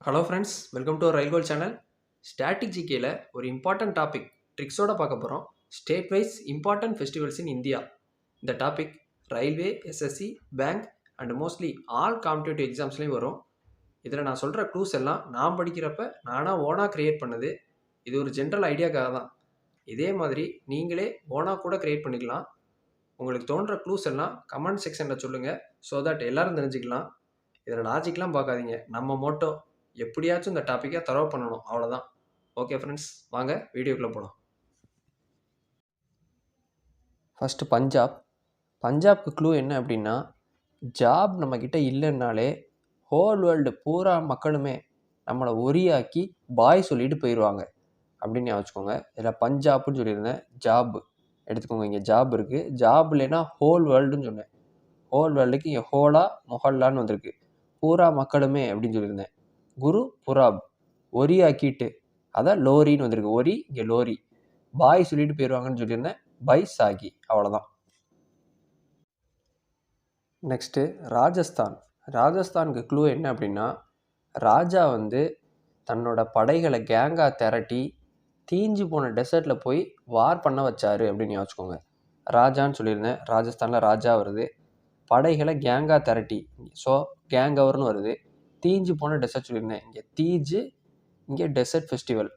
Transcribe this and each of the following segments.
Hello friends, welcome to ரயில்கோல் channel. Static ஜிகேல ஒரு இம்பார்ட்டன்ட் டாபிக் ட்ரிக்ஸோட பார்க்க போகிறோம். State wise important festivals in India. இந்த topic railway, SSC, bank and mostly all competitive எக்ஸாம்ஸ்லேயும் வரும். இதில் நான் சொல்கிற க்ளூஸ் எல்லாம் நான் படிக்கிறப்ப நானாக ஓனாக க்ரியேட் பண்ணது. இது ஒரு ஜென்ரல் ஐடியாக்காக தான். இதே மாதிரி நீங்களே ஓனாக கூட க்ரியேட் பண்ணிக்கலாம். உங்களுக்கு தோன்ற க்ளூஸ் எல்லாம் கமெண்ட் செக்ஷனில் சொல்லுங்கள், ஸோ தட் எல்லோரும் தெரிஞ்சுக்கலாம். இதில் லாஜிக்லாம் பார்க்காதீங்க. நம்ம மோட்டோ எப்படியாச்சும் இந்த டாப்பிக்கை தரவு பண்ணணும், அவ்வளோதான். ஓகே ஃப்ரெண்ட்ஸ், வாங்க வீடியோக்குள்ளே போகலாம். ஃபஸ்ட்டு பஞ்சாப்க்கு க்ளூ என்ன அப்படின்னா, ஜாப் நம்மக்கிட்ட இல்லைன்னாலே ஹோல் வேர்ல்டு பூரா மக்களுமே நம்மளை ஒரியாக்கி பாய் சொல்லிட்டு போயிடுவாங்க அப்படின்னு வச்சுக்கோங்க. இதில் பஞ்சாப்னு சொல்லியிருந்தேன், ஜாப் எடுத்துக்கோங்க. இங்கே ஜாப் இருக்குது. ஜாப் இல்லைன்னா ஹோல் வேர்ல்டுன்னு சொன்னேன். ஹோல் வேர்ல்டுக்கு இங்கே ஹோலா மொஹல்லான்னு வந்திருக்கு. பூரா மக்களுமே அப்படின்னு சொல்லியிருந்தேன். குரு புராப், ஒரி ஆக்கிட்டு, அதான் லோரின்னு வந்திருக்கு. ஒரி இங்கே லோரி. பாய் சொல்லிட்டு போயிடுவாங்கன்னு சொல்லியிருந்தேன், பை சாகி. அவ்வளோதான். நெக்ஸ்ட்டு ராஜஸ்தானுக்கு க்ளூ என்ன அப்படின்னா, ராஜா தன்னோட படைகளை கேங்காக திரட்டி தீஞ்சு போன டெசர்ட்டில் போய் வார் பண்ண வச்சாரு அப்படின்னு வச்சுக்கோங்க. ராஜான்னு சொல்லியிருந்தேன், ராஜஸ்தானில் ராஜா வருது. படைகளை கேங்காக திரட்டி, ஸோ கேங் அவர்னு வருது. தீஞ்சு போன டெசர்ட் சொல்லியிருந்தேன், இங்கே தீஞ்சு, இங்கே டெசர்ட் ஃபெஸ்டிவல்.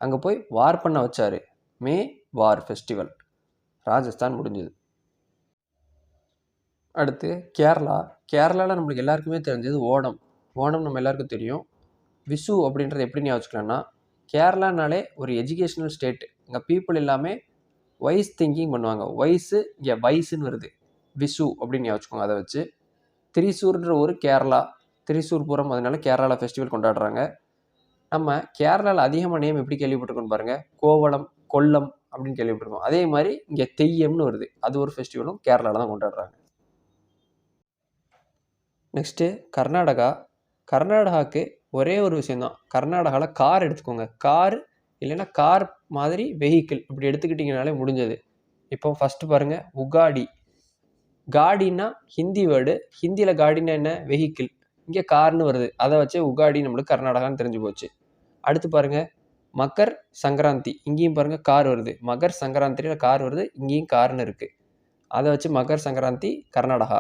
அங்கே போய் வார் பண்ண வச்சார். மே வார் ஃபெஸ்டிவல். ராஜஸ்தான் முடிஞ்சது. அடுத்து கேரளாவில் நம்மளுக்கு எல்லாருக்குமே தெரிஞ்சது ஓணம் நம்ம எல்லாருக்கும் தெரியும். விஷு அப்படின்றது எப்படி வச்சுக்கலாம்னா, கேரளானாலே ஒரு எஜுகேஷ்னல் ஸ்டேட். இங்கே பீப்புள் எல்லாமே வைஸ் திங்கிங் பண்ணுவாங்க. இங்கே வயசுன்னு வருது. விஷு அப்படின்னு வச்சுக்கோங்க. அதை வச்சு திரிசூர்ன்ற ஒரு கேரளா, திரிசூர்புரம், அதனால கேரளாவில் ஃபெஸ்டிவல் கொண்டாடுறாங்க. நம்ம கேரளாவில் அதிகமாக நேம் எப்படி கேள்விப்பட்டிருக்கோன்னு பாருங்கள், கோவளம், கொல்லம் அப்படின்னு கேள்விப்பட்டிருக்கோம். அதே மாதிரி இங்கே தெய்யம்னு வருது. அது ஒரு ஃபெஸ்டிவலும் கேரளாவில் தான் கொண்டாடுறாங்க. நெக்ஸ்ட்டு கர்நாடகாவுக்கு ஒரே ஒரு விஷயந்தான். கர்நாடகாவில் கார் எடுத்துக்கோங்க. கார் இல்லைன்னா கார் மாதிரி வெஹிக்கிள் இப்படி எடுத்துக்கிட்டிங்கனாலே முடிஞ்சது. இப்போ ஃபஸ்ட்டு பாருங்கள், உகாடி. காடின்னா ஹிந்தி வேர்டு. ஹிந்தியில் காடின்னா என்ன? வெஹிக்கிள். இங்கே கார்னு வருது. அதை வச்சு உகாடி நம்மளுக்கு கர்நாடகான்னு தெரிஞ்சு போச்சு. அடுத்து பாருங்கள், மக்கர் சங்கராந்தி. இங்கேயும் பாருங்கள் கார் வருது. மகர் சங்கராந்தியில் கார் வருது. இங்கேயும் கார்னு இருக்குது. அதை வச்சு மகர் சங்கராந்தி கர்நாடகா.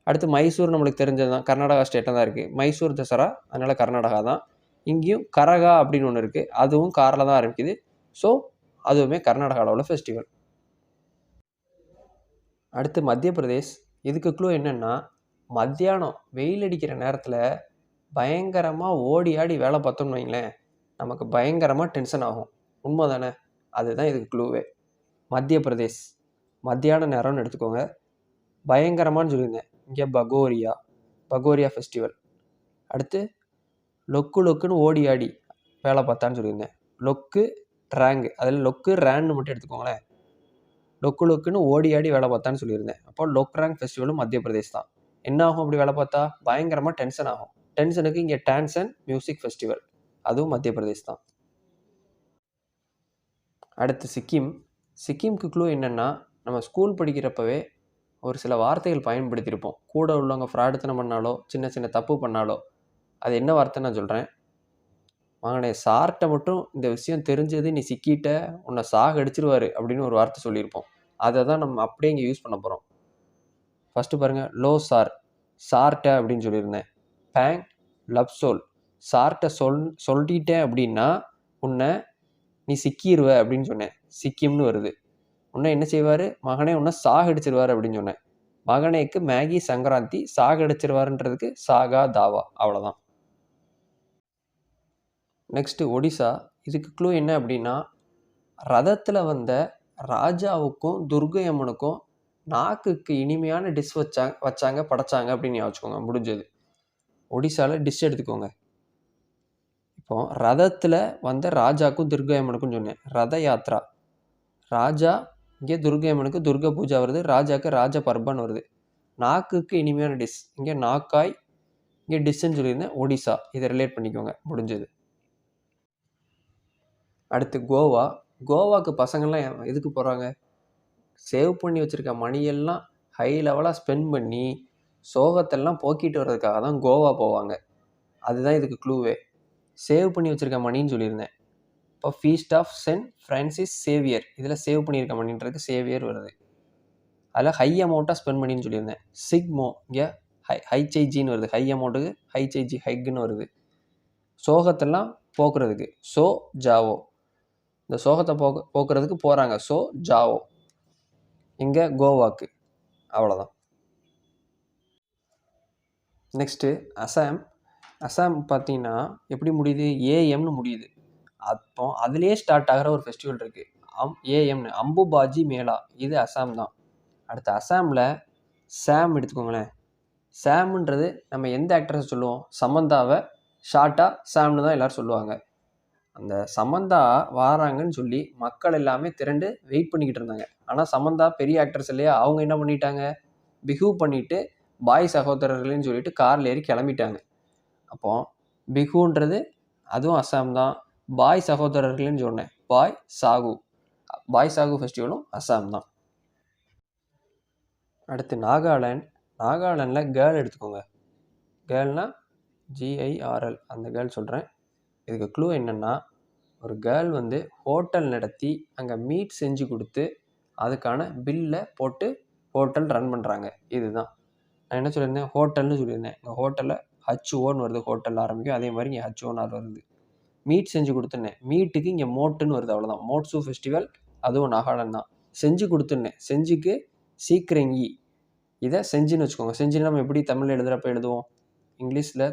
அடுத்து மைசூர் நம்மளுக்கு தெரிஞ்சது தான், கர்நாடகா ஸ்டேட்டில் தான் இருக்குது. மைசூர் தசரா, அதனால் கர்நாடகா தான். இங்கேயும் கரகா அப்படின்னு ஒன்று இருக்குது. அதுவும் காரில் தான் ஆரம்பிக்குது. ஸோ அதுவுமே கர்நாடகாவில் உள்ள ஃபெஸ்டிவல். அடுத்து மத்திய பிரதேஷ். இதுக்கு க்ளூ என்னென்னா, மத்தியானம் வெயில் அடிக்கிற நேரத்தில் பயங்கரமாக ஓடி ஆடி வேலை பார்த்தோம்னு வைங்களேன், நமக்கு பயங்கரமாக டென்ஷன் ஆகும். உண்மை தானே? அதுதான் இதுக்கு க்ளூவே. மத்திய பிரதேஷ் மத்தியான நேரம்னு எடுத்துக்கோங்க. பயங்கரமானு சொல்லியிருந்தேன், இங்கே பகோரியா ஃபெஸ்டிவல். அடுத்து லொக்குன்னு ஓடி ஆடி வேலை பார்த்தான்னு சொல்லியிருந்தேன். லொக்கு ரேங்கு, அதில் லொக்கு ரேன்னு மட்டும் எடுத்துக்கோங்களேன். லொக்குன்னு ஓடி ஆடி வேலை பார்த்தான்னு சொல்லியிருந்தேன். அப்போ லொக் ரேங்க் ஃபெஸ்டிவலும் மத்திய பிரதேஷ் தான். என்ன ஆகும் அப்படி வேலை பார்த்தா? பயங்கரமாக டென்ஷன் ஆகும். டென்ஷனுக்கு இங்கே டான்சன் மியூசிக் ஃபெஸ்டிவல், அதுவும் மத்திய பிரதேஷ் தான். அடுத்து சிக்கிம்க்கு க்ளூ என்னென்னா, நம்ம ஸ்கூல் படிக்கிறப்பவே ஒரு சில வார்த்தைகள் பயன்படுத்தியிருப்போம். கூட உள்ளவங்க ஃப்ராடுத்தனம் பண்ணாலோ, சின்ன சின்ன தப்பு பண்ணாலோ. அது என்ன வார்த்தை நான் சொல்கிறேன். மகனே, சார்கிட்ட மட்டும் இந்த விஷயம் தெரிஞ்சது, நீ சிக்கிட்ட, உன்னை சாக அடிச்சிருவார் அப்படின்னு ஒரு வார்த்தை சொல்லியிருப்போம். அதை தான் நம்ம அப்படியே இங்கே யூஸ் பண்ண போகிறோம். ஃபஸ்ட்டு பாருங்கள், லோ சார்ட்ட அப்படின்னு சொல்லியிருந்தேன். பேங் லவ் சோல். சார்ட்ட சொல்லிட்டேன் அப்படின்னா உன்னை நீ சிக்கிடுவ அப்படின்னு சொன்னேன். சிக்கிம்னு வருது. உன்னை என்ன செய்வார்? மகனே உன்னை சாகடிச்சிருவார் அப்படின்னு சொன்னேன். மகனேக்கு மேகி சங்கராந்தி, சாகடிச்சிருவாருன்றதுக்கு சாகா தாவா. அவ்வளோதான். நெக்ஸ்ட்டு ஒடிசா. இதுக்கு க்ளூ என்ன அப்படின்னா, ரதத்தில் வந்த ராஜாவுக்கும் துர்கை அம்மனுக்கும் நாக்குக்கு இனிமையான டிஷ் வச்சாங்க படைச்சாங்க அப்படின்னு வச்சுக்கோங்க. முடிஞ்சது. ஒடிசாவில் டிஷ் எடுத்துக்கோங்க. இப்போ ரதத்தில் வந்த ராஜாவுக்கும் துர்கை அம்மனுக்கும் சொன்னேன். ரத யாத்ரா. ராஜா, இங்கே துர்கை அம்மனுக்கு துர்கா பூஜா வருது. ராஜாவுக்கு ராஜ பர்பன் வருது. நாக்குக்கு இனிமையான டிஷ், இங்கே நாக்காய், இங்கே டிஷ்ஷுன்னு சொல்லியிருந்தேன். ஒடிசா. இதை ரிலேட் பண்ணிக்கோங்க. முடிஞ்சது. அடுத்து கோவாவுக்கு பசங்கள்லாம் எதுக்கு போகிறாங்க? சேவ் பண்ணி வச்சுருக்க மணியெல்லாம் ஹை லெவலாக ஸ்பெண்ட் பண்ணி சோகத்தெல்லாம் போக்கிட்டு வர்றதுக்காக தான் கோவா போவாங்க. அதுதான் இதுக்கு க்ளூவே. சேவ் பண்ணி வச்சுருக்க மணின்னு சொல்லியிருந்தேன். இப்போ feast of Saint Francis Xavier, இதில் சேவ் பண்ணியிருக்க மணின்றது சேவியர் வருது. அதில் ஹை அமௌண்ட்டாக ஸ்பெண்ட் பண்ணின்னு சொல்லியிருந்தேன். சிக்மோ இங்கே ஹைச்ஐஜின்னு வருது. ஹை அமௌண்ட்டுக்கு ஹைச்ஐஜி ஹைக்குன்னு வருது. சோகத்தெல்லாம் போக்குறதுக்கு சோ ஜாவோ, இந்த சோகத்தை போக்குறதுக்கு போகிறாங்க சோ ஜாவோ. இங்கே கோவாக்கு. அவ்வளோதான். நெக்ஸ்ட்டு அசாம் பார்த்தீங்கன்னா எப்படி முடியுது, ஏஎம்னு முடியுது. அப்போ அதுலேயே ஸ்டார்ட் ஆகிற ஒரு ஃபெஸ்டிவல் இருக்குது, ஏஎம்னு, அம்புபாஜி மேளா. இது அசாம் தான். அடுத்து அசாமில் சாம் எடுத்துக்கோங்களேன். சாம்ன்றது நம்ம எந்த ஆக்ட்ரஸை சொல்லுவோம், சமந்தாவை ஷார்ட்டாக சாம்னு தான் எல்லோரும் சொல்லுவாங்க. அந்த சமந்தா வாராங்கன்னு சொல்லி மக்கள் எல்லாமே திரண்டு வெயிட் பண்ணிக்கிட்டு இருந்தாங்க. ஆனால் சமந்தா பெரிய ஆக்ட்ரஸ் இல்லையா, அவங்க என்ன பண்ணிட்டாங்க, பிஹூ பண்ணிவிட்டு பாய் சகோதரர்கள்னு சொல்லிட்டு காரில் ஏறி கிளம்பிட்டாங்க. அப்போது பிஹூன்றது அதுவும் அசாம் தான். பாய் சகோதரர்கள்னு சொன்னேன், பாய் சாகு ஃபெஸ்டிவலும் அசாம் தான். அடுத்து நாகாலாண்டில் கேர்ள் எடுத்துக்கோங்க. கேர்ள்னா GIRL, அந்த கேர்ள் சொல்கிறேன். இதுக்கு க்ளூ என்னென்னா, ஒரு கேர்ள் வந்து ஹோட்டல் நடத்தி அங்கே மீட் செஞ்சு கொடுத்து அதுக்கான பில்லை போட்டு ஹோட்டல் ரன் பண்ணுறாங்க. இதுதான் நான் என்ன சொல்லியிருந்தேன், ஹோட்டல்னு சொல்லியிருந்தேன். இங்கே ஹோட்டலில் HOன்னு வருது, ஹோட்டல் ஆரம்பிக்கும். அதே மாதிரி இங்கே HOன்னு வருது. மீட் செஞ்சு கொடுத்துன்னேன், மீட்டுக்கு இங்கே மோட்டுன்னு வருது. அவ்வளோதான். மோட்ஸு ஃபெஸ்டிவல், அதுவும் நாகாலாந்து தான். செஞ்சு கொடுத்துன்னேன், செஞ்சுக்கு சீக்கிரங்கி. இதை செஞ்சுன்னு வச்சுக்கோங்க. செஞ்சுன்னு நம்ம எப்படி தமிழில் எழுதுகிறப்ப எழுதுவோம், இங்கிலீஷில்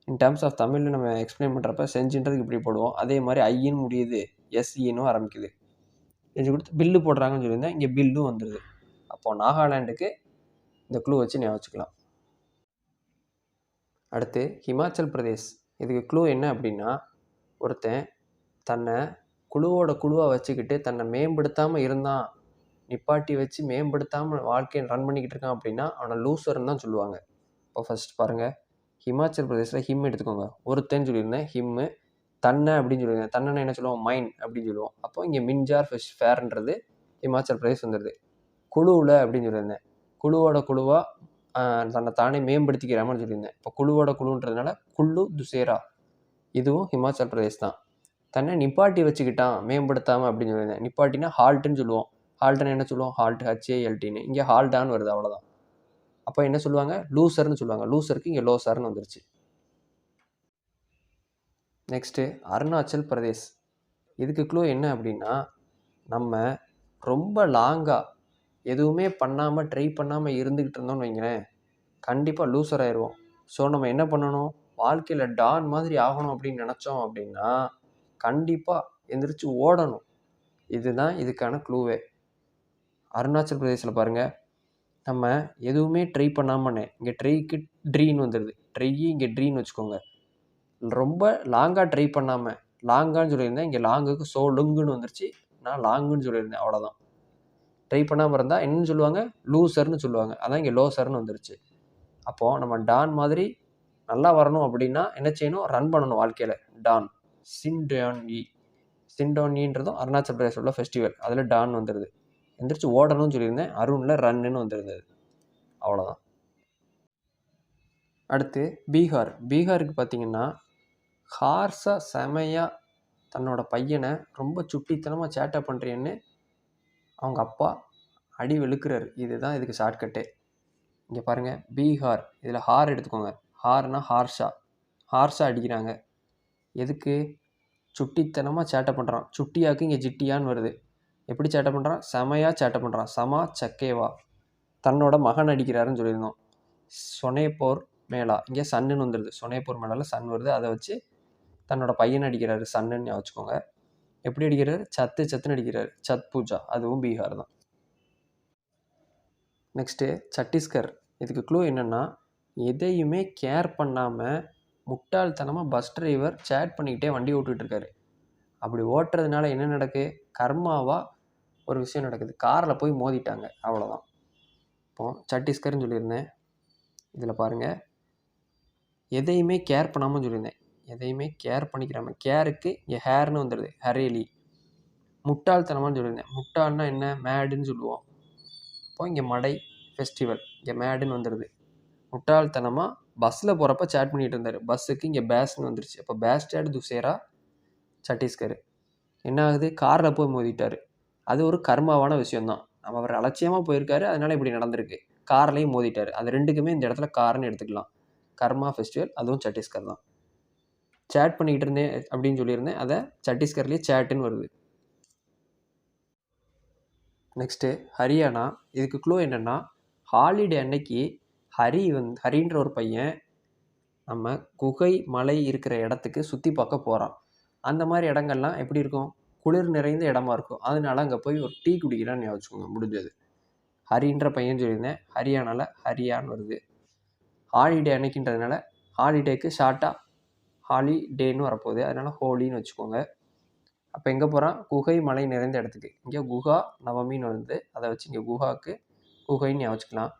இன் டேர்ம்ஸ் ஆஃப் தமிழில் நம்ம எக்ஸ்பிளைன் பண்ணுறப்ப செஞ்சுன்றதுக்கு இப்படி போடுவோம். அதே மாதிரி ஐன்னு முடியுது, SEன்னு ஆரம்பிக்குது. செஞ்சு கொடுத்து பில்லு போடுறாங்கன்னு சொல்லியிருந்தேன், இங்கே பில்லும் வந்துடுது. அப்போது நாகாலாண்டுக்கு இந்த க்ளூ வச்சு ஞாபகம் வச்சுக்கலாம். அடுத்து ஹிமாச்சல் பிரதேஷ். இதுக்கு க்ளூ என்ன அப்படின்னா, ஒருத்தன் தன்னை குழுவாக வச்சுக்கிட்டு தன்னை மேம்படுத்தாமல் இருந்தான், நிப்பாட்டி வச்சு மேம்படுத்தாமல் வாழ்க்கையை ரன் பண்ணிக்கிட்டு இருக்கான் அப்படின்னா அவனை லூசர்னு தான் சொல்லுவாங்க. இப்போ ஃபஸ்ட் பாருங்கள், ஹிமாச்சல் பிரதேஷில் ஹிம் எடுத்துக்கோங்க. ஒருத்தன்னு சொல்லியிருந்தேன், ஹிம்மு. தன்னை அப்படின்னு சொல்லியிருந்தேன், தன்னை என்ன சொல்லுவோம், மைண்ட் அப்படின்னு சொல்லுவோம். அப்போ இங்கே மின்ஜார் ஃபேர்ன்றது ஹிமாச்சல் பிரதேஷ் வந்துடுது. குழுவில் அப்படின்னு சொல்லியிருந்தேன், குழுவாக தன்னை தானே மேம்படுத்திக்கிறாமன்னு சொல்லியிருந்தேன். இப்போ குழுன்றதுனால குல்லு துசேரா, இதுவும் ஹிமாச்சல் பிரதேஷ் தான். தன்னை நிப்பாட்டி வச்சுக்கிட்டான் மேம்படுத்தாமல் அப்படின்னு சொல்லியிருந்தேன். நிப்பாட்டினா ஹால்ட்டுன்னு சொல்லுவோம். ஹால்ட்டுன்னு என்ன சொல்லுவோம், ஹால்ட் HALTன்னு. இங்கே ஹால்டான்னு வருது. அவ்வளோதான். அப்போ என்ன சொல்லுவாங்க, லூசர்னு சொல்லுவாங்க. லூசருக்கு இங்கே லோசர்னு வந்துருச்சு. நெக்ஸ்ட்டு அருணாச்சல் பிரதேஷ். இதுக்கு க்ளூ என்ன அப்படின்னா, நம்ம ரொம்ப லாங்காக எதுவுமே பண்ணாமல் ட்ரை பண்ணாமல் இருந்துக்கிட்டு இருந்தோம்னு வைங்களேன், கண்டிப்பாக லூசர் ஆயிடுவோம். ஸோ நம்ம என்ன பண்ணணும், வாழ்க்கையில் டான் மாதிரி ஆகணும் அப்படின்னு நினச்சோம் அப்படின்னா கண்டிப்பாக எந்திரிச்சு ஓடணும். இதுதான் இதுக்கான க்ளூவே. அருணாச்சல் பிரதேசில் பாருங்கள், நம்ம எதுவுமே ட்ரை பண்ணாமண்ணே, இங்கே ட்ரைக்கு ட்ரீன்னு வந்துடுது. இங்கே ட்ரீன்னு வச்சுக்கோங்க. ரொம்ப லாங்காக ட்ரை பண்ணாமல், லாங்கான்னு சொல்லியிருந்தேன், இங்கே லாங்குக்கு லுங்குன்னு வந்துருச்சு. நான் லாங்குன்னு சொல்லியிருந்தேன். அவ்வளோதான். ட்ரை பண்ணாமல் இருந்தால் என்னன்னு சொல்லுவாங்க, லூசர்னு சொல்லுவாங்க. அதான் இங்கே லோசர்னு வந்துருச்சு. அப்போது நம்ம டான் மாதிரி நல்லா வரணும் அப்படின்னா என்ன செய்யணும், ரன் பண்ணணும் வாழ்க்கையில். டான் சிண்டோனின்றதும் அருணாச்சல் பிரதேஷ் உள்ள ஃபெஸ்டிவல், அதில் டான் வந்துடுது. எந்திரிச்சு ஓடணும்னு சொல்லியிருந்தேன், அருணில் ரன்னுன்னு வந்துருந்தது. அவ்வளோதான். அடுத்து பீகாருக்கு பார்த்தீங்கன்னா, ஹார்ஸாக செமையாக தன்னோட பையனை ரொம்ப சுட்டித்தனமாக சேட்டை பண்ணுறேன்னு அவங்க அப்பா அடி வெளுக்கிறாரு. இதுதான் இதுக்கு ஷார்ட்கட்டே. இங்கே பாருங்கள், பீகார், இதில் ஹார் எடுத்துக்கோங்க. ஹார்னா ஹார்ஸாக அடிக்கிறாங்க. எதுக்கு, சுட்டித்தனமாக சேட்டை பண்ணுறான். சுட்டியாக்கு இங்கே ஜிட்டியான்னு வருது. எப்படி சேட்டை பண்ணுறான், செமையாக சேட்டை பண்ணுறான். சமா சக்கேவா, தன்னோட மகன் அடிக்கிறாருன்னு சொல்லியிருந்தோம். சொனேப்போர் மேளா, இங்கே சன்னுன்னு வந்துடுது. சொனேப்பூர் மேலாவில் சன் வருது. அதை வச்சு தன்னோட பையனை அடிக்கிறாரு, சன்னுன்னு வச்சுக்கோங்க. எப்படி அடிக்கிறாரு, சத்துன்னு அடிக்கிறாரு. சத் பூஜா, அதுவும் பீகார் தான். நெக்ஸ்ட்டு சத்தீஸ்கர். இதுக்கு க்ளூ என்னென்னா, எதையுமே கேர் பண்ணாமல் முட்டாள்தனமாக பஸ் டிரைவர் சேட் பண்ணிக்கிட்டே வண்டி ஓட்டிகிட்ருக்காரு. அப்படி ஓட்டுறதுனால என்ன நடக்குது, கர்மாவாக ஒரு விஷயம் நடக்குது. காரில் போய் மோதிட்டாங்க. அவ்வளோதான். இப்போது சத்தீஸ்கர்னு சொல்லியிருந்தேன். இதில் பாருங்கள், எதையுமே கேர் பண்ணாமல் சொல்லியிருந்தேன். எதையுமே கேர் பண்ணிக்கிறாமல், கேருக்கு இங்கே ஹேர்னு வந்துடுது. ஹரேலி. முட்டாள்தனமானு சொல்லியிருந்தேன். முட்டாள்னா என்ன, மேடுன்னு சொல்லுவோம். அப்போ இங்கே மடை ஃபெஸ்டிவல், இங்கே மேடுன்னு வந்துடுது. முட்டாள்தனமாக பஸ்ஸில் போகிறப்ப சேட் பண்ணிகிட்டு இருந்தார். பஸ்ஸுக்கு இங்கே பேஸ்ன்னு வந்துருச்சு. அப்போ பேஸ்டேட் துசேரா சத்தீஸ்கர். என்ன ஆகுது? காரில் போய் மோதிட்டார். அது ஒரு கர்மாவான விஷயந்தான். அவர் அலட்சியமாக போயிருக்காரு, அதனால் இப்படி நடந்திருக்கு. கார்லேயும் மோதிட்டார். அது ரெண்டுக்குமே இந்த இடத்துல கார்னு எடுத்துக்கலாம். கர்மா ஃபெஸ்டிவல், அதுவும் சத்தீஸ்கர் தான். சேட் பண்ணிக்கிட்டு இருந்தேன் அப்படின்னு சொல்லியிருந்தேன், அதை சத்தீஸ்கர்லேயே சேட்டுன்னு வருது. நெக்ஸ்ட்டு ஹரியானா. இதுக்கு க்ளூ என்னென்னா, ஹாலிடே அன்னைக்கு ஹரின்ற ஒரு பையன் நம்ம குகை மலை இருக்கிற இடத்துக்கு சுற்றி பார்க்க போகிறான். அந்த மாதிரி இடங்கள்லாம் எப்படி இருக்கும்? குளிர் நிறைந்த இடமா இருக்கும். அதனால அங்கே போய் ஒரு டீ குடிக்கிறான்னு ஞாபகம் வச்சுக்கோங்க, முடிஞ்சது. ஹரின்ற பையன் சொல்லியிருந்தேன், ஹரியானாவில் ஹரியான்னு வருது. ஹாலிடே அன்னைக்குன்றதுனால ஹாலிடேக்கு ஷார்ட்டாக ஹாலிடேன்னு வரப்போகுது, அதனால் ஹோலின்னு வச்சுக்கோங்க. அப்போ எங்கே போகிறான்? குகை மலை நிறைந்த இடத்துக்கு. இங்கே குஹா நவமின்னு வருது, அதை வச்சு இங்கே குஹாவுக்கு குகைன்னு ஞாபகம் வச்சுக்கலாம்.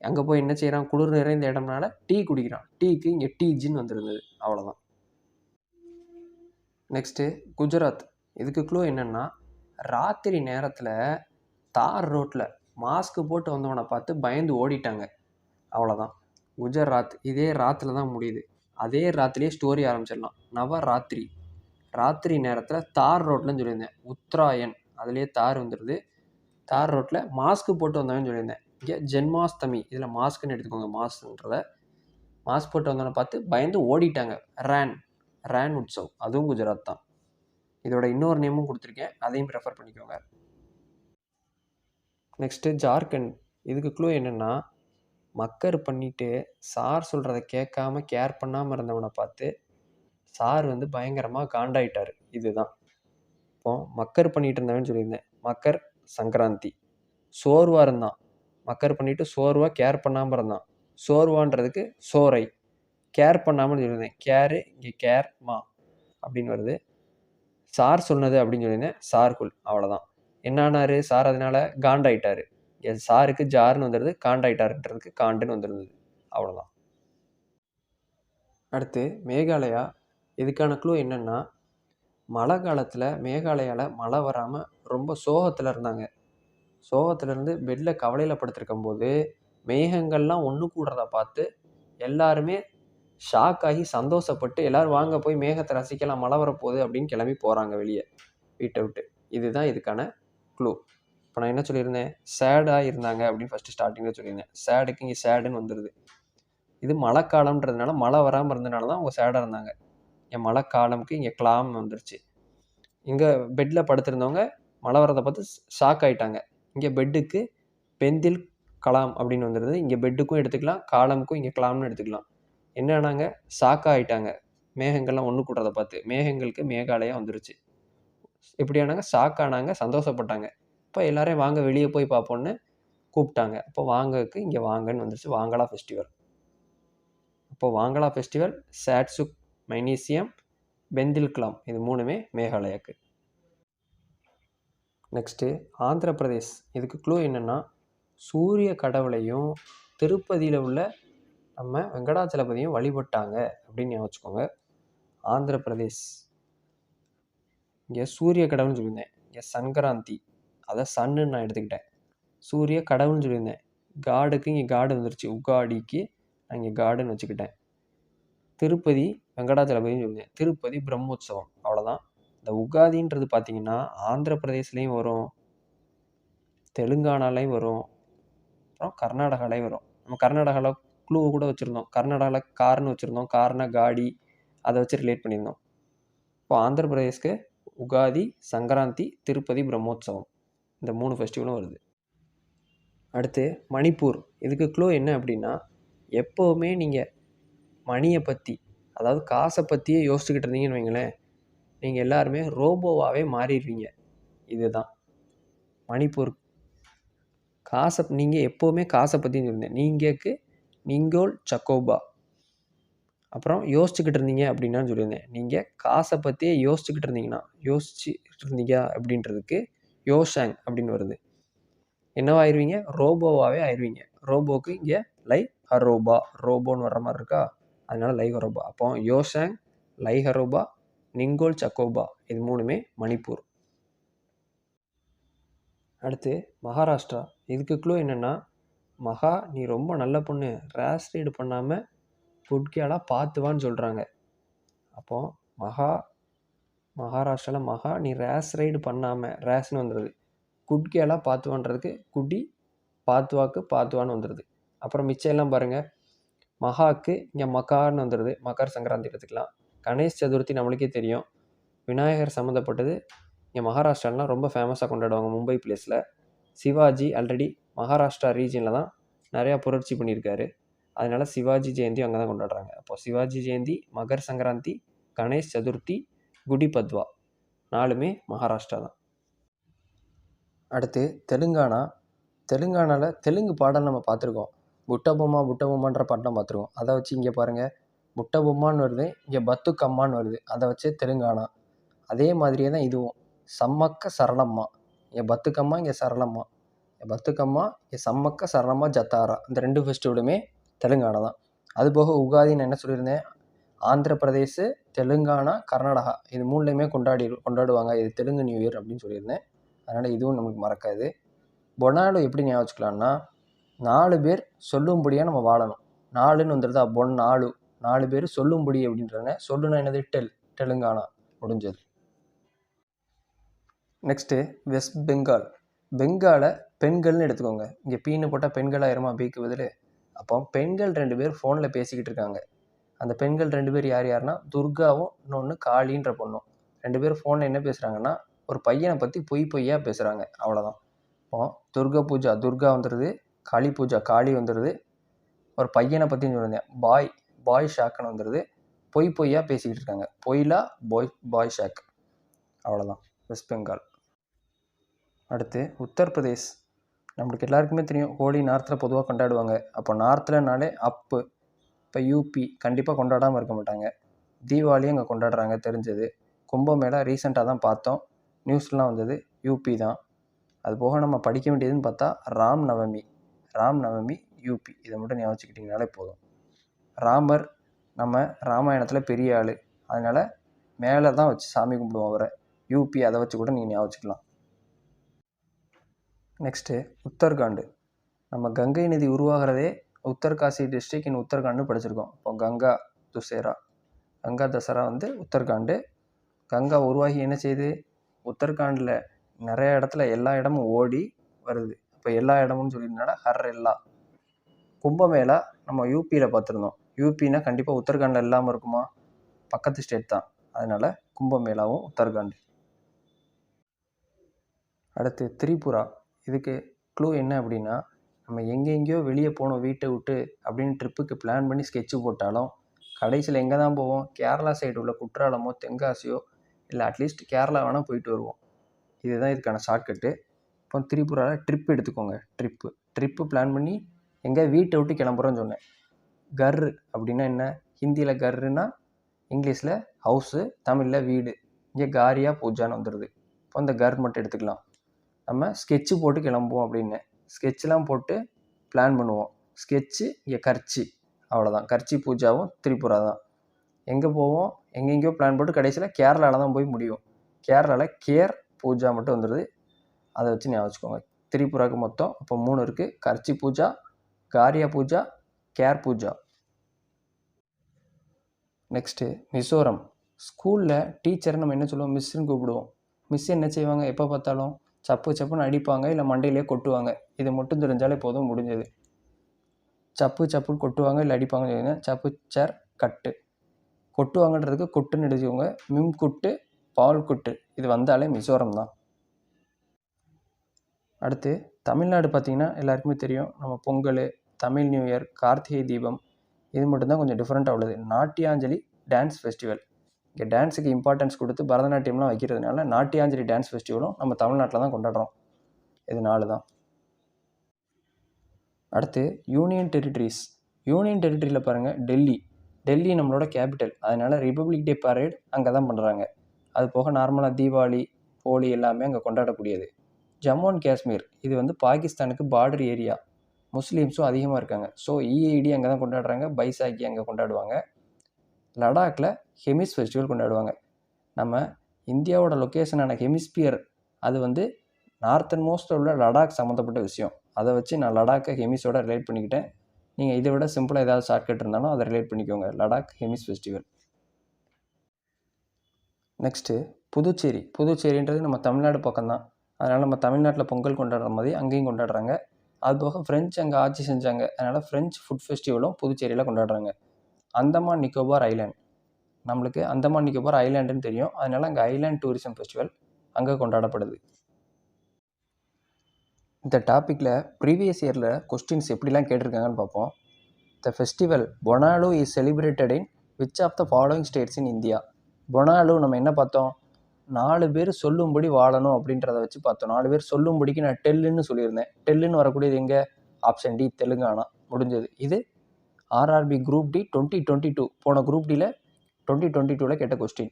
அங்கே போய் என்ன செய்கிறான்? குளிர் நிறைந்த இடம்னால டீ குடிக்கிறான். டீக்கு இங்கே டீஜின்னு வந்துருந்தது. அவ்வளோதான். நெக்ஸ்ட்டு குஜராத். இதுக்கு க்ளூ என்னென்னா, ராத்திரி நேரத்தில் தார் ரோட்டில் மாஸ்க்கு போட்டு வந்தவனை பார்த்து பயந்து ஓடிட்டாங்க. அவ்வளோதான். குஜராத். இதே ராத்தில் தான் முடியுது. அதே ராத்திரியே ஸ்டோரி ஆரம்பிச்சிடலாம். நவராத்திரி. ராத்திரி நேரத்தில் தார் ரோட்லன்னு சொல்லியிருந்தேன். உத்தராயன், அதுலேயே தார் வந்துடுது. தார் ரோட்டில் மாஸ்க்கு போட்டு வந்தவன்னு சொல்லியிருந்தேன். இங்கே ஜென்மாஸ்தமி, இதில் மாஸ்க்குன்னு எடுத்துக்கோங்க. மாஸ்ன்றத மாஸ்க் போட்டு வந்தவனை பார்த்து பயந்து ஓடிட்டாங்க. ரேன் உற்சவ், அதுவும் குஜராத் தான். இதோட இன்னொரு நேமும் கொடுத்துருக்கேன், அதையும் ப்ரெஃபர் பண்ணிக்கோங்க. நெக்ஸ்ட்டு ஜார்க்கண்ட். இதுக்கு க்ளூ என்னென்னா, மக்கர் பண்ணிவிட்டு சார் சொல்கிறத கேட்காம கேர் பண்ணாமல் இருந்தவனை பார்த்து சார் வந்து பயங்கரமாக காண்டாயிட்டார். இதுதான். இப்போ மக்கர் பண்ணிகிட்டு இருந்தவன்னு சொல்லியிருந்தேன். மக்கர் சங்கராந்தி. சோர்வாக இருந்தான். மக்கர் பண்ணிவிட்டு சோர்வாக கேர் பண்ணாமல் இருந்தான். சோர்வான்றதுக்கு சோரை. கேர் பண்ணாமல் சொல்லியிருந்தேன். கேரு, இங்கே கேர்மா அப்படின்னு வருது. சார் சொன்னது அப்படின்னு சொல்லியிருந்தேன். சார்குல். அவ்வளோதான். என்ன ஆனார் சார்? அதனால் காண்டாயிட்டார். சாருக்கு ஜார்னு வந்துடுது, காண்டாயிட்டாருன்றதுக்கு காண்டுன்னு வந்துருந்தது. அவ்வளோதான். அடுத்து மேகாலயா. இதுக்கான க்ளூ என்னென்னா, மழை காலத்தில் மேகாலயாவில் மழை வராமல் ரொம்ப சோகத்தில் இருந்தாங்க. சோகத்திலேருந்து பெட்டில் கவலையில் படுத்திருக்கும் போது மேகங்கள்லாம் ஒன்று கூடுறத பார்த்து எல்லாருமே ஷாக் ஆகி சந்தோஷப்பட்டு எல்லோரும் வாங்க போய் மேகத்தை ரசிக்கலாம், மழை வரப்போகுது அப்படின்னு கிளம்பி போகிறாங்க வெளியே வீட்டை விட்டு. இதுதான் இதுக்கான க்ளூ. இப்போ நான் என்ன சொல்லியிருந்தேன்? சேடாக இருந்தாங்க அப்படின்னு ஃபஸ்ட்டு ஸ்டார்டிங்கில் சொல்லியிருந்தேன். சேடுக்கு இங்கே சேடுன்னு வந்துடுது. இது மழைக்காலம்ன்றதுனால மழை வராமல் இருந்ததுனால தான் அவங்க சேடாக இருந்தாங்க. என் மழைக்காலம்க்கு இங்கே கிளாம் வந்துருச்சு. இங்கே பெட்டில் படுத்திருந்தவங்க மழை வரதை பார்த்து ஷாக் ஆகிட்டாங்க. இங்கே பெட்டுக்கு பெந்தில் கலாம் அப்படின்னு வந்துடுது. இங்கே பெட்டுக்கும் எடுத்துக்கலாம், காலமுக்கும் இங்கே கிளாம்னு எடுத்துக்கலாம். என்ன ஆனாங்க? ஷாக் ஆகிட்டாங்க. மேகங்கள்லாம் ஒன்று கூடுறதை பார்த்து. மேகங்களுக்கு மேகாலயா வந்துருச்சு. எப்படி ஆனாங்க? ஷாக் ஆனாங்க, சந்தோஷப்பட்டாங்க. இப்போ எல்லாரையும் வாங்க வெளியே போய் பார்ப்போன்னு கூப்பிட்டாங்க. அப்போ வாங்கக்கு இங்கே வாங்கன்னு வந்துருச்சு. வாங்கலா ஃபெஸ்டிவல். அப்போ வாங்கலா ஃபெஸ்டிவல், சாட்சுக் மைனீசியம், பெந்தில் கிளாம், இது மூணுமே மேகாலயாக்கு. நெக்ஸ்ட்டு ஆந்திர பிரதேஷ். இதுக்கு க்ளூ என்னென்னா, சூரிய கடவுளையும் திருப்பதியில் உள்ள நம்ம வெங்கடாச்சலபதியும் வழிபட்டாங்க அப்படின்னு ஞாபகம் வச்சுக்கோங்க. ஆந்திர பிரதேஷ். இங்கே சூரிய கடவுள்னு சொல்லியிருந்தேன். இங்கே சங்கராந்தி, அதை சன்னுன்னு நான் எடுத்துக்கிட்டேன். சூரிய கடவுள்னு சொல்லியிருந்தேன். காடுக்கு இங்கே காடு வந்துருச்சு. உகாடிக்கு நான் இங்கே காடுன்னு வச்சுக்கிட்டேன். திருப்பதி வெங்கடாச்சலபதினு சொல்லியிருந்தேன். திருப்பதி பிரம்மோற்சவம். அவ்வளோதான். இந்த உகாதின்றது பார்த்தீங்கன்னா ஆந்திர பிரதேஷ்லேயும் வரும், தெலுங்கானாலையும் வரும், அப்புறம் கர்நாடகாலையும் வரும். நம்ம கர்நாடகாவில் க்ளூ கூட வச்சுருந்தோம். கர்நாடகாவில் கார்னு வச்சுருந்தோம். கார்னா காடி, அதை வச்சு ரிலேட் பண்ணியிருந்தோம். இப்போ ஆந்திர பிரதேஷ்க்கு உகாதி, சங்கராந்தி, திருப்பதி பிரம்மோற்சவம், இந்த 3 ஃபெஸ்டிவலும் வருது. அடுத்து மணிப்பூர். இதுக்கு க்ளூ என்ன அப்படின்னா, எப்போவுமே நீங்கள் மணியை பற்றி, அதாவது காசை பற்றியே யோசிச்சுக்கிட்டு இருந்தீங்கன்னு வைங்களேன், நீங்கள் எல்லாருமே ரோபோவாகவே மாறிடுவீங்க. இதுதான் மணிப்பூர். காசை நீங்கள் எப்போவுமே காசை பற்றின்னு சொல்லியிருந்தேன். நீங்கக்கு நிங்கோல் சக்கோபா. அப்புறம் யோசிச்சுக்கிட்டு இருந்தீங்க அப்படின்னு சொல்லியிருந்தேன். நீங்கள் காசை பற்றியே யோசிச்சுக்கிட்டு இருந்தீங்க அப்படின்றதுக்கு யோஷாங் அப்படின்னு வருது. என்னவாயிருவீங்க? ரோபோவாகவே ஆயிடுவீங்க. ரோபோக்கு இங்கே லை ஹரோபா, ரோபோன்னு வர்ற மாதிரி இருக்கா, அதனால லை ஹரோபா. அப்போ யோஷாங், லை ஹரோபா, நிங்கோல் சக்கோபா, இது மூணுமே மணிப்பூர். அடுத்து மகாராஷ்டிரா. இதுக்கு க்ளூ என்னென்னா, மகா நீ ரொம்ப நல்ல பொண்ணு, ரேஷ் ரைடு பண்ணாமல் குட் கேர்ளாக பார்த்துவான்னு சொல்கிறாங்க. அப்போது மகாராஷ்டிராவில் நீ ரேஸ் ரைடு பண்ணாமல் ரேஸ்னு வந்துடுது. குட் கேர்ளாக பார்த்துவான்றதுக்கு குடி பார்த்துவான்னு வந்துடுது. அப்புறம் மிச்சம் எல்லாம் பாருங்கள், மகாக்கு இங்கே மகான்னு வந்துடுது. மகர் சங்கராந்தி எடுத்துக்கலாம். கணேஷ் சதுர்த்தி நம்மளுக்கே தெரியும், விநாயகர் சம்மந்தப்பட்டது. இங்கே மகாராஷ்டிராலாம் ரொம்ப ஃபேமஸாக கொண்டாடுவாங்க மும்பை பிளேஸில். சிவாஜி ஆல்ரெடி மகாராஷ்டிரா ரீஜனில் தான் நிறையா புரட்சி பண்ணியிருக்காரு. அதனால் சிவாஜி ஜெயந்தி அங்கே தான் கொண்டாடுறாங்க. அப்போது சிவாஜி ஜெயந்தி, மகர் சங்கராந்தி, கணேஷ் சதுர்த்தி, குடி பத்வா 4மே மகாராஷ்டிரா தான். அடுத்து தெலுங்கானாவில் தெலுங்கு பாடல் நம்ம பார்த்துருக்கோம். புட்டபொம்மான்ற பாட்டெலாம் பார்த்துருக்கோம். அதை வச்சு இங்கே பாருங்கள், புட்டபொம்மான்னு வருது, இங்கே பத்துக்கம்மான்னு வருது. அதை வச்சு தெலுங்கானா. அதே மாதிரியே தான் இதுவும். சம்மக்க சரளம்மா, இங்கே பத்துக்கம்மா, இங்கே சரளம்மா. பத்துக்கம்மா, இங்கே சம்மக்க சரளம்மா ஜத்தாரா. இந்த 2 ஃபெஸ்டிவலுமே தெலுங்கானா தான். அதுபோக உகாதி நான் என்ன சொல்லியிருந்தேன், ஆந்திர பிரதேஷ், தெலுங்கானா, கர்நாடகா இது 3லையுமே கொண்டாடுவாங்க. இது தெலுங்கு நியூ இயர் அப்படின்னு சொல்லியிருந்தேன். அதனால் இதுவும் நமக்கு மறக்காது. பொனாலோ எப்படி ஞாபகம் வச்சுக்கலான்னா, 4 பேர் சொல்லும்படியாக நம்ம வாழணும். 4ன்னு வந்துடுதா, 4 பேர் சொல்லும்படி அப்படின்றாங்க. சொல்லுனா என்னது, தெலுங்கானா முடிஞ்சது. நெக்ஸ்ட்டு வெஸ்ட் பெங்காலை பெண்கள்னு எடுத்துக்கோங்க. இங்கே பீன்னு போட்டால் பெண்கள் ஆயிருமா, பிக்கு பதில். அப்போ பெண்கள் 2 பேர் ஃபோனில் பேசிக்கிட்டு இருக்காங்க. அந்த பெண்கள் 2 பேர் யாருன்னா, துர்காவும் இன்னொன்று காளின்ற பொண்ணும். 2 பேர் ஃபோனில் என்ன பேசுகிறாங்கன்னா, ஒரு பையனை பற்றி பொய்யா பேசுகிறாங்க. அவ்வளோதான். இப்போ துர்கா பூஜா துர்கா வந்துடுது, காளி பூஜா காளி வந்துடுது. ஒரு பையனை பற்றின்னு சொல்லியிருந்தேன், பாய் ஷாக்குன்னு வந்துடுது. பொய்யா பேசிக்கிட்டு இருக்காங்க. பொய்லா பாய் ஷாக். அவ்வளோதான் வெஸ்ட் பெங்கால். அடுத்து உத்தரப்பிரதேஷ். நம்மளுக்கு எல்லாருக்குமே தெரியும், ஹோலி நார்த்தில் பொதுவாக கொண்டாடுவாங்க. அப்போ நார்த்தில்னாலே அப்பு. இப்போ யூபி கண்டிப்பாக கொண்டாடாமல் இருக்க மாட்டாங்க. தீபாவளியும் அங்கே கொண்டாடுறாங்க தெரிஞ்சது. கும்பமேளா ரீசெண்டாக தான் பார்த்தோம், நியூஸ்லாம் வந்தது, யூபி தான். அது போக நம்ம படிக்க வேண்டியதுன்னு பார்த்தா ராம் நவமி யூபி. இதை மட்டும் ஞாபகம் வச்சுக்கிட்டிங்கனாலே போதும். ராமர் நம்ம ராமாயணத்தில் பெரிய ஆள், அதனால் மேலே தான் வச்சு சாமி கும்பிடுவோம் அவரை. யூபி அதை வச்சு கூட நீங்கள் ஞாபகம் வச்சுக்கலாம். நெக்ஸ்ட்டு உத்தரகாண்ட். நம்ம கங்கை நதி உருவாகிறதே உத்தர்காசி டிஸ்ட்ரிக் இன் உத்தரகாண்ட்னு படிச்சிருக்கோம். இப்போ கங்கா தசரா வந்து உத்தரகாண்டு. கங்கா உருவாகி என்ன செய்யுது, உத்தரகாண்டில் நிறைய இடத்துல எல்லா இடமும் ஓடி வருது. இப்போ எல்லா இடமும் சொல்லியிருந்தா ஹர்ரெல்லா. கும்பமேளா நம்ம யூபியில் பார்த்துருந்தோம். யூபின்னா கண்டிப்பாக உத்தரகாண்டில் இல்லாமல் இருக்குமா, பக்கத்து ஸ்டேட் தான். அதனால் கும்பமேளாவும் உத்தரகாண்ட். அடுத்து திரிபுரா. இதுக்கு க்ளூ என்ன அப்படின்னா, நம்ம எங்கெங்கேயோ வெளியே போனோம் வீட்டை விட்டு அப்படின்னு ட்ரிப்புக்கு பிளான் பண்ணி ஸ்கெட்சு போட்டாலும் கடைசியில் எங்கே தான் போவோம், கேரளா சைடு உள்ள குற்றாலமோ தென்காசியோ இல்லை அட்லீஸ்ட் கேரளா வேணால் போயிட்டு வருவோம். இதுதான் இதுக்கான ஷார்ட்கட்டு. இப்போ திரிபுராவில் ட்ரிப் எடுத்துக்கோங்க. ட்ரிப்பு பிளான் பண்ணி எங்கே வீட்டை விட்டு கிளம்புறோன்னு சொன்னேன். கர்ரு அப்படின்னா என்ன, ஹிந்தியில் கர்ருன்னா இங்கிலீஷில் ஹவுஸு, தமிழில் வீடு. இங்கே காரியா பூஜான்னு வந்துடுது. இப்போ இந்த கர் மட்டும் எடுத்துக்கலாம். நம்ம ஸ்கெட்சு போட்டு கிளம்புவோம் அப்படின்னு ஸ்கெட்செலாம் போட்டு பிளான் பண்ணுவோம். ஸ்கெட்சு இங்கே கர்ச்சி. அவ்வளோதான். கர்ச்சி பூஜாவும் திரிபுரா தான். எங்கே போவோம், எங்கெங்கேயோ பிளான் போட்டு கடைசியில் கேரளாவில் தான் போய் முடியும். கேரளாவில் கேர் பூஜா மட்டும் வந்துடுது. அதை வச்சு ஞாபகம் வச்சுக்கோங்க. திரிபுராவுக்கு மொத்தம் இப்போ 3 இருக்குது. கர்ச்சி பூஜா, காரியா பூஜா, கேர் பூஜா. நெக்ஸ்ட்டு மிசோரம். ஸ்கூலில் டீச்சரை நம்ம என்ன சொல்லுவோம், மிஸ்ஸுன்னு கூப்பிடுவோம். மிஸ் என்ன செய்வாங்க, எப்போ பார்த்தாலும் சப்புன்னு அடிப்பாங்க, இல்லை மண்டையிலே கொட்டுவாங்க. இது மட்டும் தெரிஞ்சாலே போதும், முடிஞ்சது. சப்புன்னு கொட்டுவாங்க இல்லை அடிப்பாங்க. சப்பு சேர் கட்டு. கொட்டுவாங்கன்றதுக்கு கொட்டுன்னு எடுத்துக்கோங்க. மிம் குட்டு, பால் குட்டு. இது வந்தாலே மிசோரம் தான். அடுத்து தமிழ்நாடு பார்த்திங்கன்னா எல்லாருக்குமே தெரியும், நம்ம பொங்கல், தமிழ் நியூ இயர், கார்த்திகை தீபம், இது மட்டும்தான் கொஞ்சம் டிஃப்ரெண்ட்டாக உள்ளது. Natyanjali dance festival. இங்கே டான்ஸுக்கு இம்பார்ட்டன்ஸ் கொடுத்து பரதநாட்டியம்லாம் வைக்கிறதுனால நாட்டியாஞ்சலி டான்ஸ் ஃபெஸ்டிவலும் நம்ம தமிழ்நாட்டில் தான் கொண்டாடுறோம். இது 4 தான். அடுத்து யூனியன் டெரிட்டரியில் பாருங்கள், டெல்லி நம்மளோட கேபிட்டல். அதனால் ரிப்பப்ளிக் டே பரேட் அங்கே தான் பண்ணுறாங்க. அது போக நார்மலாக தீபாவளி, ஹோலி எல்லாமே அங்கே கொண்டாடக்கூடியது. ஜம்மு அண்ட் காஷ்மீர் இது வந்து பாகிஸ்தானுக்கு பார்டர் ஏரியா. முஸ்லீம்ஸும் அதிகமாக இருக்காங்க. ஸோ இஐடி அங்கே தான் கொண்டாடுறாங்க. பைசாக்கி அங்கே கொண்டாடுவாங்க. லடாக்கில் ஹெமிஸ் ஃபெஸ்டிவல் கொண்டாடுவாங்க. நம்ம இந்தியாவோட லொக்கேஷனான ஹெமிஸ்பியர் அது வந்து நார்த்தன் மோஸ்ட்டில் உள்ள லடாக் சம்மந்தப்பட்ட விஷயம். அதை வச்சு நான் லடாக்கை ஹெமிஸோட ரிலேட் பண்ணிக்கிட்டேன். நீங்கள் இதை விட சிம்பிளாக ஏதாவது ஷார்ட்கட் இருந்தாலும் அதை ரிலேட் பண்ணிக்கோங்க. லடாக் ஹெமிஸ் ஃபெஸ்டிவல். நெக்ஸ்ட்டு புதுச்சேரி. புதுச்சேரின்றது நம்ம தமிழ்நாடு பக்கம்தான். அதனால் நம்ம தமிழ்நாட்டில் பொங்கல் கொண்டாடுற மாதிரி அங்கேயும் கொண்டாடுறாங்க. அதுபோக ஃப்ரெஞ்சு அங்கே ஆட்சி செஞ்சாங்க. அதனால் ஃப்ரெஞ்ச் ஃபுட் ஃபெஸ்டிவலும் புதுச்சேரியில் கொண்டாடுறாங்க. அந்தமான் நிக்கோபார் ஐலாண்ட். நம்மளுக்கு அந்தமான் நிக்கோபார் ஐலாண்டுன்னு தெரியும். அதனால் அங்கே ஐலாண்ட் டூரிசம் ஃபெஸ்டிவல் அங்கே கொண்டாடப்படுது. இந்த டாப்பிக்கில் ப்ரீவியஸ் இயரில் கொஸ்டின்ஸ் எப்படிலாம் கேட்டிருக்காங்கன்னு பார்ப்போம். The festival Bonalu is celebrated in which of the following states in India. Bonalu நம்ம என்ன பார்த்தோம், 4 பேர் சொல்லும்படி வாழணும் அப்படின்றத வச்சு பார்த்தோம். 4 பேர் சொல்லும்படிக்கு நான் டெல்லுன்னு சொல்லியிருந்தேன். டெல்லுன்னு வரக்கூடியது எங்கே? Option D, Telangana. முடிஞ்சது. இது ஆர்ஆர்பி குரூப் டி 2022 போன குரூப் டியில் 2022 கேட்ட question.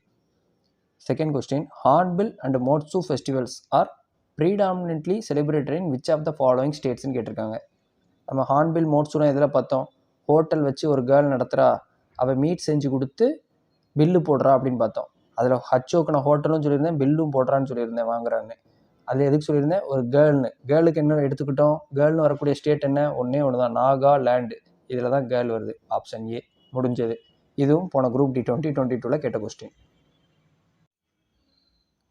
Second question, Hornbill and Moatsu festivals are predominantly celebrated in which of the following ஸ்டேட்ஸ்ன்னு கேட்டிருக்காங்க. நம்ம ஹார்ன்பில் மோட்சுலாம் எதில் பார்த்தோம்? ஹோட்டல் வச்சு ஒரு கேர்ள் நடத்துகிறா, அவள் மீட் செஞ்சு கொடுத்து பில்லு போடுறா அப்படின்னு பார்த்தோம். அதில் ஹச்சோக்கு நான் ஹோட்டலும் சொல்லியிருந்தேன், பில்லும் போடுறான்னு சொல்லியிருந்தேன் வாங்குறான்னு. அது எதுக்கு சொல்லியிருந்தேன்? ஒரு கேர்ள்னு. கேர்ளுக்கு என்ன எடுத்துக்கிட்டோம்? கேர்ள்னு வரக்கூடிய ஸ்டேட் என்ன? ஒன்றே ஒன்று தான், நாகாலாண்டு. இதில் தான் கேர்ள் வருது. Option A. முடிஞ்சது. இதுவும் போன குரூப் டி 2022 கேட்ட question.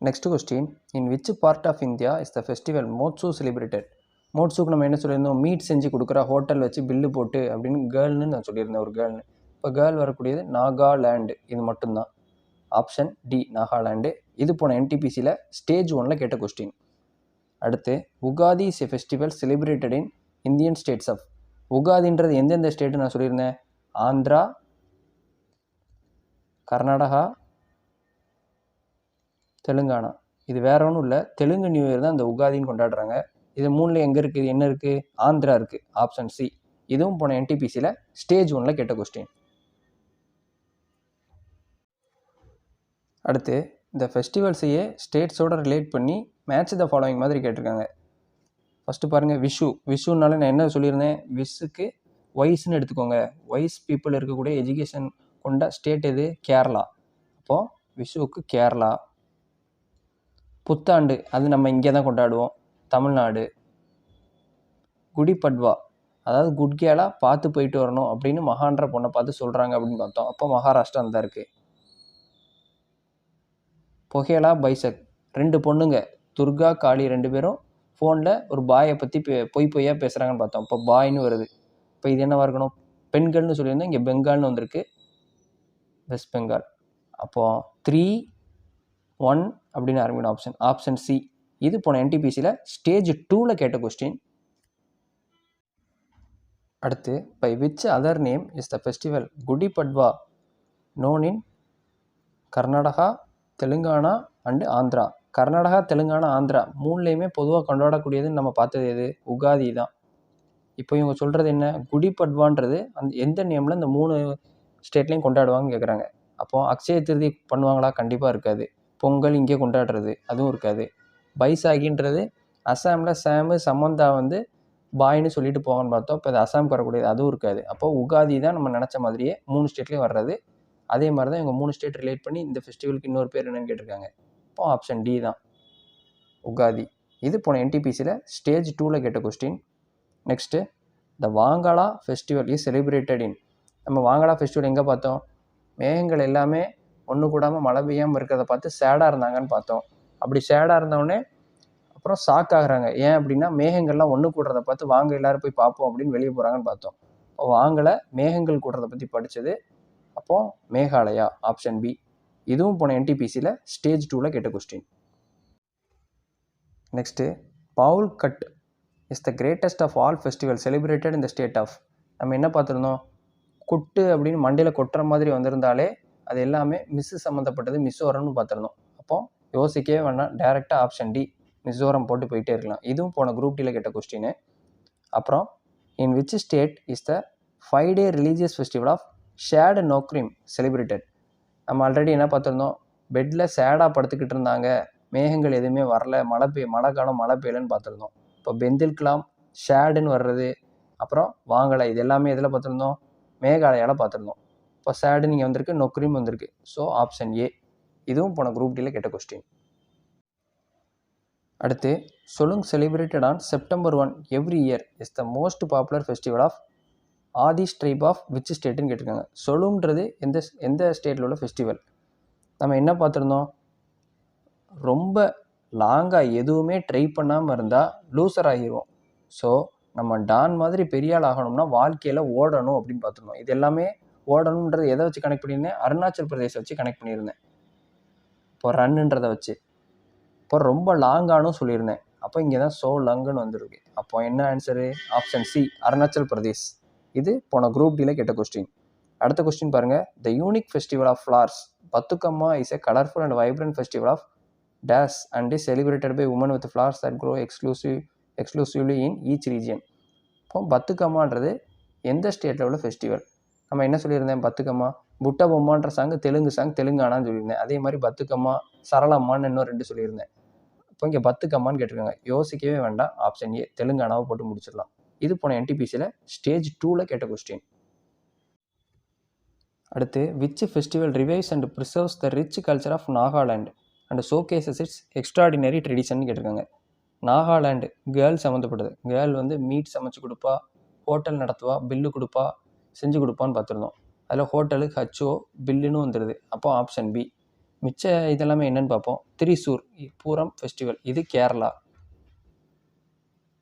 Next question, in which part of India is the festival Moatsu celebrated. மோட்சுக்கு நம்ம என்ன சொல்லியிருந்தோம்? மீட் செஞ்சு கொடுக்குற ஹோட்டல் வச்சு பில்லு போட்டு அப்படின்னு கேர்ள்னு நான் சொல்லியிருந்தேன், ஒரு கேர்ள்னு. இப்போ கேர்ள் வரக்கூடியது நாகாலாண்டு. இது மட்டும்தான். Option D, Nagaland. இது போன என்டிபிசியில் ஸ்டேஜ் 1 கேட்ட கொஸ்டின். அடுத்து, Ugadi is a festival celebrated in Indian states of. உகாதின்றது எந்தெந்த ஸ்டேட்டு நான் சொல்லியிருந்தேன்? ஆந்திரா, கர்நாடகா, தெலுங்கானா. இது வேற ஒன்றும் இல்லை, தெலுங்கு நியூ இயர் தான் இந்த உகாதின்னு கொண்டாடுறாங்க. இது 3ல் எங்கே இருக்குது? என்ன இருக்குது? ஆந்திரா இருக்குது. Option C. இதுவும் போன என்டிபிசியில் ஸ்டேஜ் 1 கேட்ட கொஸ்டின். அடுத்து, இந்த ஃபெஸ்டிவல்ஸையே ஸ்டேட்ஸோடு ரிலேட் பண்ணி மேட்ச் த ஃபாலோயிங் மாதிரி கேட்டிருக்காங்க. ஃபஸ்ட்டு பாருங்கள், விஷு. விஷுனால நான் என்ன சொல்லியிருந்தேன்? விஷுக்கு வைஸ்ன்னு எடுத்துக்கோங்க. வைஸ் பீப்புள் இருக்கக்கூடிய எஜுகேஷன் கொண்ட ஸ்டேட் எது? கேரளா. அப்போது விஷுவுக்கு கேரளா. புத்தாண்டு அது நம்ம இங்கே தான் கொண்டாடுவோம், தமிழ்நாடு. குடிபட்வா, அதாவது குட்கேலாக பார்த்து போயிட்டு வரணும் அப்படின்னு மகான்ற பொண்ணை பார்த்து சொல்கிறாங்க அப்படின்னு பார்த்தோம். அப்போ மகாராஷ்டிரா தான் இருக்குது. பொகேலா பைசக், 2 பொண்ணுங்க துர்கா காளி 2 பேரும் ஃபோனில் ஒரு பாயை பற்றி பொய்யா பேசுகிறாங்கன்னு பார்த்தோம். இப்போ பாய்னு வருது. இப்போ இது என்னவா இருக்கணும்? பெண்கள்னு சொல்லியிருந்தேன், இங்கே பெங்கால்னு வந்திருக்கு, வெஸ்ட் பெங்கால். அப்போது 3-1 அப்படின்னு ஆரம்பிக்கணும். Option C. இது போன என்டிபிசியில் ஸ்டேஜ் 2 கேட்ட கொஸ்டின். அடுத்து, by which other name is the festival Gudi Padwa known in Karnataka, Telangana and Andhra. Karnataka, Telangana, Andhra 3லேயுமே பொதுவாக கொண்டாடக்கூடியதுன்னு நம்ம பார்த்தது எது? உகாதி தான். இப்போ இவங்க சொல்கிறது என்ன? குடி பட்வான்றது எந்த நேமில் இந்த 3 ஸ்டேட்லேயும் கொண்டாடுவாங்கன்னு கேட்குறாங்க. அப்போது அக்ஷய திருதி பண்ணுவாங்களா? கண்டிப்பாக இருக்காது. பொங்கல் இங்கே கொண்டாடுறது அதுவும் இருக்காது. பைசாகின்றது அசாமில் சாமு சமந்தா பாய்னு சொல்லிட்டு போங்கன்னு பார்த்தோம். இப்போ அது அசாமுக்கு வரக்கூடியது, அதுவும் இருக்காது. அப்போது உகாதி தான் நம்ம நினச்ச மாதிரியே 3 ஸ்டேட்லேயும் வர்றது. அதே மாதிரி தான் இவங்க 3 ஸ்டேட் ரிலேட் பண்ணி இந்த ஃபெஸ்டிவலுக்கு இன்னொரு பேர் என்னன்னு கேட்டிருக்காங்க. இப்போ ஆப்ஷன் டி தான், உகாதி. இது போன என்டிபிசியில் ஸ்டேஜ் 2 கேட்ட question. Next, the Wangala festival is celebrated in. நம்ம வாங்காளா ஃபெஸ்டிவல் எங்கே பார்த்தோம்? மேகங்கள் எல்லாமே ஒன்று கூடாமல் மழை பெய்யாமல் இருக்கிறத பார்த்து சேடாக இருந்தாங்கன்னு பார்த்தோம். அப்படி சேடாக இருந்தவுடனே அப்புறம் ஷாக் ஆகுறாங்க. ஏன் அப்படின்னா, மேகங்கள்லாம் ஒன்று கூடுறத பார்த்து வாங்க எல்லோரும் போய் பார்ப்போம் அப்படின்னு வெளியே போகிறாங்கன்னு பார்த்தோம். இப்போ வாங்கலை, மேகங்கள் கூடுறத பற்றி படித்தது. அப்போது மேகாலயா. Option B. இதுவும் போன என்டிபிசியில் ஸ்டேஜ் 2 கேட்ட question. Next, Pawl Kut is the greatest of all festival celebrated in the state of. நம்ம என்ன பார்த்துருந்தோம்? குட்டு அப்படின்னு மண்டையில் கொட்டுற மாதிரி வந்திருந்தாலே அது எல்லாமே மிஸ்ஸு சம்மந்தப்பட்டது, மிசோரம்னு பார்த்துருந்தோம். அப்போது யோசிக்கவே வேணாம், டைரெக்டாக ஆப்ஷன் டி மிசோரம் போட்டு போயிட்டே இருக்கலாம். இதுவும் போன குரூப் டியில் கேட்ட கொஸ்டின். அப்புறம், in which state is the 5-day religious festival of Shad Nongkrem celebrated. நம்ம ஆல்ரெடி என்ன பார்த்துருந்தோம்? பெட்டில் சேடாக படுத்துக்கிட்டு இருந்தாங்க, மேகங்கள் எதுவுமே வரல, மழை காலம் மழை பெய்யலன்னு பார்த்துருந்தோம். இப்போ பெந்தில்கலாம் ஷேடுன்னு வர்றது, அப்புறம் வாங்கலை, இது எல்லாமே எதில் பார்த்துருந்தோம்? மேகாலயாவில் பார்த்துருந்தோம். இப்போ சேடுன்னு இங்கே வந்திருக்கு, நொக்ரீம் வந்திருக்கு. So option A. இதுவும் போன குரூப் டியில் கேட்ட கொஸ்டின். அடுத்து, Solung celebrated on September 1 every year is the most popular festival of Adi tribe of which ஸ்டேட்டுன்னு கேட்டிருக்காங்க. சொலுன்றது எந்த ஸ்டேட்டில் உள்ள ஃபெஸ்டிவல். நம்ம என்ன பார்த்துருந்தோம், ரொம்ப லாங்காக எதுவுமே ட்ரை பண்ணாமல் இருந்தால் லூசர் ஆகிடுவோம். ஸோ நம்ம டான் மாதிரி பெரிய ஆள் ஆகணும்னா வாழ்க்கையில் ஓடணும் அப்படின்னு பார்த்துருந்தோம். இது எல்லாமே ஓடணுன்றது எதை வச்சு கனெக்ட் பண்ணியிருந்தேன், அருணாச்சல் பிரதேசை வச்சு கனெக்ட் பண்ணியிருந்தேன். இப்போ ரன்னுன்றதை வச்சு. இப்போ ரொம்ப லாங்கானும் சொல்லியிருந்தேன். அப்போ இங்கே தான் சோ லங்குன்னு வந்துருக்கு. அப்போ என்ன answer, option C Arunachal Pradesh. இது போன குரூப் டியில் கேட்ட கொஸ்டின். அடுத்த கொஸ்டின் பாருங்கள். The unique festival of flowers Bathukamma is a colourful and vibrant festival of days and is celebrated by women with flowers that grow exclusively in each region. இப்போ பத்துக்கம்மான்றது எந்த ஸ்டேட்டில் உள்ள ஃபெஸ்டிவல். நம்ம என்ன சொல்லியிருந்தேன், பத்துக்கம்மா புட்ட பொம்மான்ற சாங் தெலுங்கு சாங் தெலுங்கானான்னு சொல்லியிருந்தேன். அதே மாதிரி பத்துக்கம்மா சரளம்மான்னு இன்னும் 2 சொல்லியிருந்தேன். இப்போ இங்கே பத்துக்கம்மான்னு கேட்டிருக்காங்க. யோசிக்கவே வேண்டாம், ஆப்ஷன் ஏ தெலுங்கானாவை போட்டு முடிச்சிடலாம். இது போன என்டிபிசியில் ஸ்டேஜ் 2ல் கேட்ட கொஸ்டின். அடுத்து which festival revives and preserves the rich culture of Nagaland and showcases its extraordinary tradition கேட்டிருக்காங்க. நாகாலாண்டு கேர்ள் சம்மந்தப்பட்டது. கேர்ள் வந்து மீட் சமைச்சு கொடுப்பா, ஹோட்டல் நடத்துவா, பில்லு கொடுப்பா, செஞ்சு கொடுப்பான்னு பார்த்துருந்தோம். அதில் ஹோட்டலு ஹச்ஓ பில்லுன்னு வந்துடுது. அப்போ ஆப்ஷன் பி. மிச்ச இதெல்லாமே என்னென்னு பார்ப்போம். திரிசூர் பூரம் ஃபெஸ்டிவல், இது கேரளா.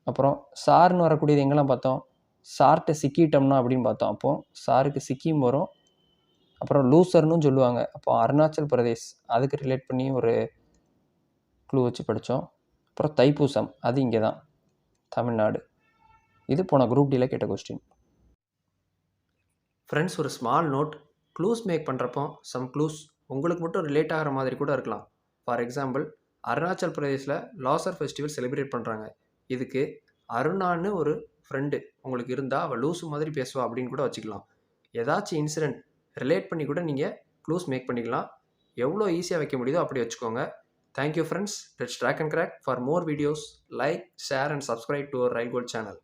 அப்புறம் சார்னு வரக்கூடியது எங்கெல்லாம் பார்த்தோம், சார்ட்டை சிக்கிட்டோம்னா அப்படின்னு பார்த்தோம். அப்போது சாருக்கு சிக்கிம் வரும். அப்புறம் லூசர்னு சொல்லுவாங்க. அப்போ அருணாச்சல் பிரதேஷ், அதுக்கு ரிலேட் பண்ணி ஒரு க்ளூ வச்சு படித்தோம். அப்புறம் தைப்பூசம், அது இங்கே தான் தமிழ்நாடு. இது போன குரூப் டியில் கேட்ட கொஸ்டின். ஃப்ரெண்ட்ஸ், ஒரு ஸ்மால் நோட், க்ளூஸ் மேக் பண்ணுறப்போ சம் க்ளூஸ் உங்களுக்கு மட்டும் ரிலேட் ஆகிற மாதிரி கூட இருக்கலாம். ஃபார் எக்ஸாம்பிள், அருணாச்சல் பிரதேஷில் லாசர் ஃபெஸ்டிவல் செலிப்ரேட் பண்ணுறாங்க. இதுக்கு அருணான்னு ஒரு ஃப்ரெண்டு உங்களுக்கு இருந்தால் அவள் லூஸு மாதிரி பேசுவா அப்படின்னு கூட வச்சுக்கலாம். ஏதாச்சும் இன்சிடென்ட் ரிலேட் பண்ணி கூட நீங்கள் க்ளூஸ் மேக் பண்ணிக்கலாம். எவ்வளோ ஈஸியாக வைக்க முடியுதோ அப்படி வச்சுக்கோங்க. Thank you friends. Let's track and crack. For more videos, like, share and subscribe to our Rail Gold channel.